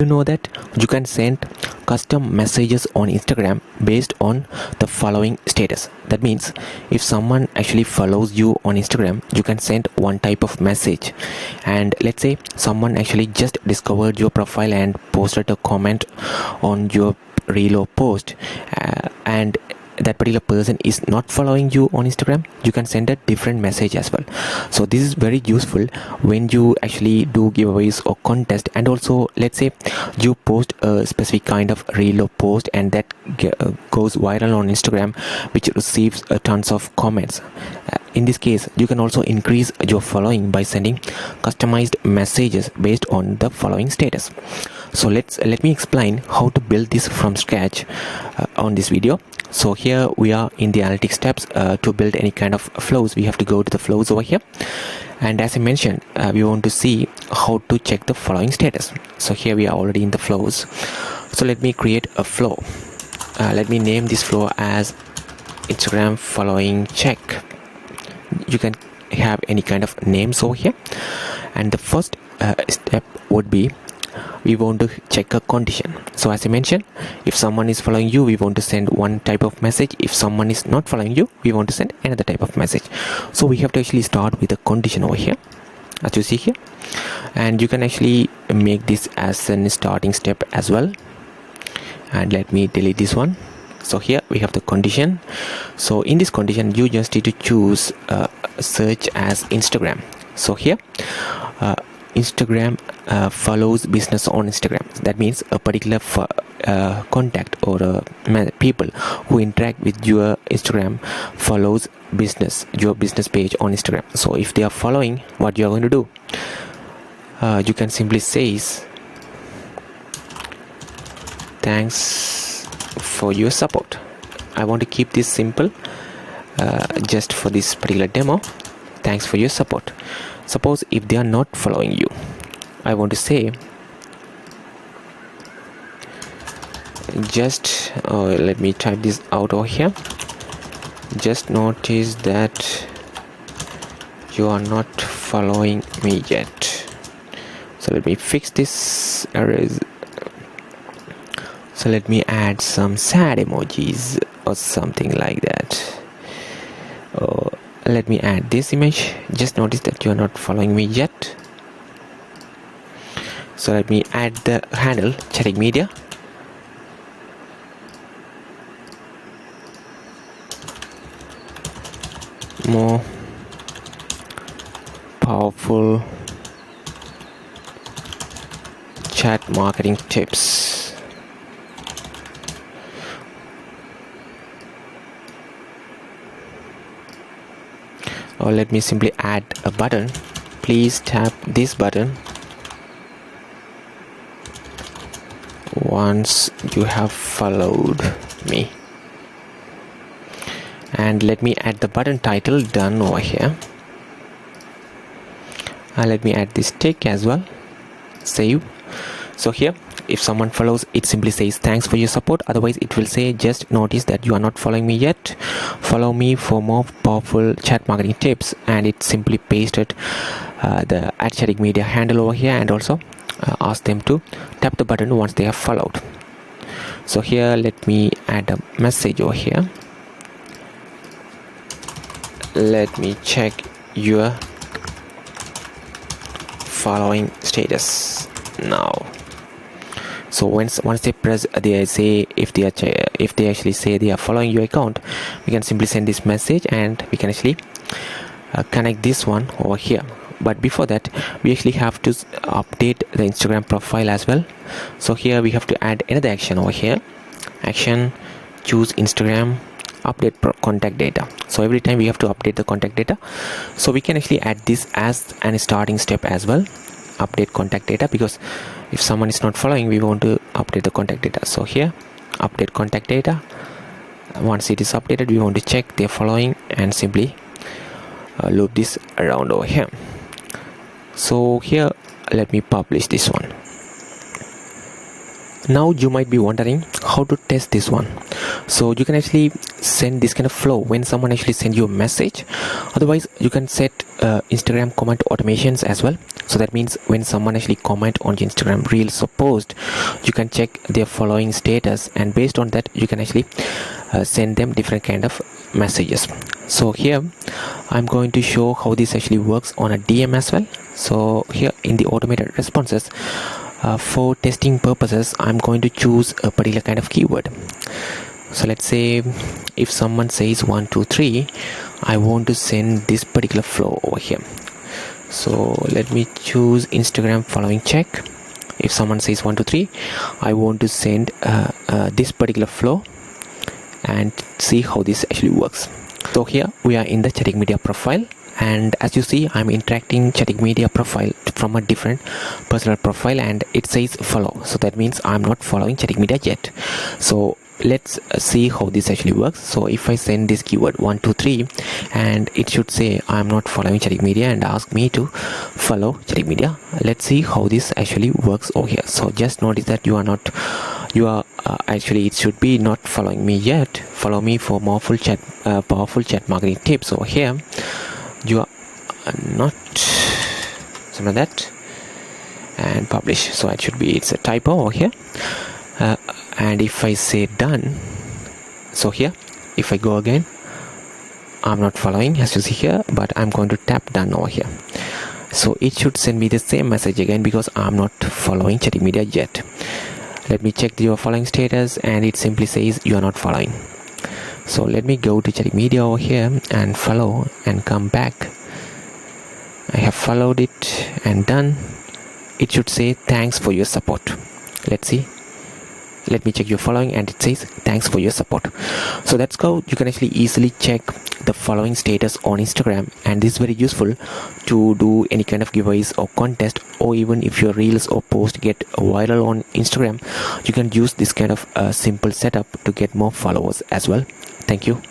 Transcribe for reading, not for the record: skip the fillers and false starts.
You know that you can send custom messages on Instagram based on the following status. That means if someone actually follows you on Instagram, you can send one type of message. And let's say someone actually just discovered your profile and posted a comment on your reel or post, and that particular person is not following you on Instagram, you can send a different message as well. So this is very useful when you actually do giveaways or contest. And also, let's say you post a specific kind of reel or post and that goes viral on Instagram, which receives tons of comments. In this case, you can also increase your following by sending customized messages based on the following status. So let me explain how to build this from scratch on this video. So here we are in the analytics steps. To build any kind of flows, we have to go to the flows over here, and as I mentioned, we want to see how to check the following status. So here we are already in the flows. So let me create a flow. Let me name this flow as Instagram following check. You can have any kind of names over here, and the first step would be we want to check a condition. So as I mentioned, if someone is following you, we want to send one type of message. If someone is not following you, we want to send another type of message. So we have to actually start with a condition over here, as you see here, and you can actually make this as a starting step as well. And let me delete this one. So here we have the condition. So in this condition, you just need to choose search as Instagram. So here Instagram follows business on Instagram. That means a particular contact or people who interact with your Instagram follows your business page on Instagram. So if they are following, what you are going to do, you can simply say thanks for your support. I want to keep this simple just for this particular demo. Thanks for your support. Suppose if they are not following you, I want to say just let me type this out over here. Just notice that you are not following me yet. So let me fix this errors. So let me add some sad emojis or something like that. Let me add this image. Just notice that you are not following me yet. So let me add the handle chatting media. More powerful chat marketing tips. Or let me simply add a button. Please tap this button once you have followed me. And let me add the button title done over here. And let me add this tick as well. Save. So here, if someone follows, it simply says thanks for your support. Otherwise it will say just notice that you are not following me yet. Follow me for more powerful chat marketing tips. And it simply pasted the @chatting media handle over here, and also ask them to tap the button once they have followed. So here let me add a message over here. Let me check your following status now. So once they press, they say if they actually say they are following your account, we can simply send this message and we can actually connect this one over here. But before that, we actually have to update the Instagram profile as well. So here we have to add another action over here. Action, choose Instagram, update contact data. So every time we have to update the contact data. So we can actually add this as an starting step as well. Update contact data, because if someone is not following, we want to update the contact data. So here, update contact data. Once it is updated, we want to check they're following and simply loop this around over here. So here, let me publish this one. Now you might be wondering how to test this one. So you can actually send this kind of flow when someone actually send you a message. Otherwise you can set Instagram comment automations as well. So that means when someone actually comment on your Instagram reels or post, you can check their following status, and based on that you can actually send them different kind of messages. So here I'm going to show how this actually works on a DM as well. So here in the automated responses, for testing purposes I'm going to choose a particular kind of keyword. So let's say if someone says 1 2 3, I want to send this particular flow over here. So let me choose Instagram following check. If someone says 1 2 3, I want to send this particular flow and see how this actually works. So here we are in the chatting media profile, and as you see I'm interacting chatting media profile from a different personal profile, and it says follow. So that means I'm not following chatting media yet. So let's see how this actually works. So if I send this keyword 1 2 3, and it should say I'm not following chatting media and ask me to follow chatting media. Let's see how this actually works over here. So just notice that you are actually it should be not following me yet. Follow me for more powerful chat marketing tips. Over here you are not, something like that, and publish. So it should be, it's a typo over here. And if I say done, so here if I go again, I'm not following as you see here, but I'm going to tap done over here. So it should send me the same message again because I'm not following chatting media yet. Let me check your following status, and it simply says you are not following. So let me go to chatting media over here and follow and come back. I have followed it and done. It should say thanks for your support. Let's see. Let me check your following, and it says thanks for your support. So that's how you can actually easily check the following status on Instagram, and this is very useful to do any kind of giveaways or contest, or even if your reels or post get viral on Instagram, you can use this kind of simple setup to get more followers as well. Thank you.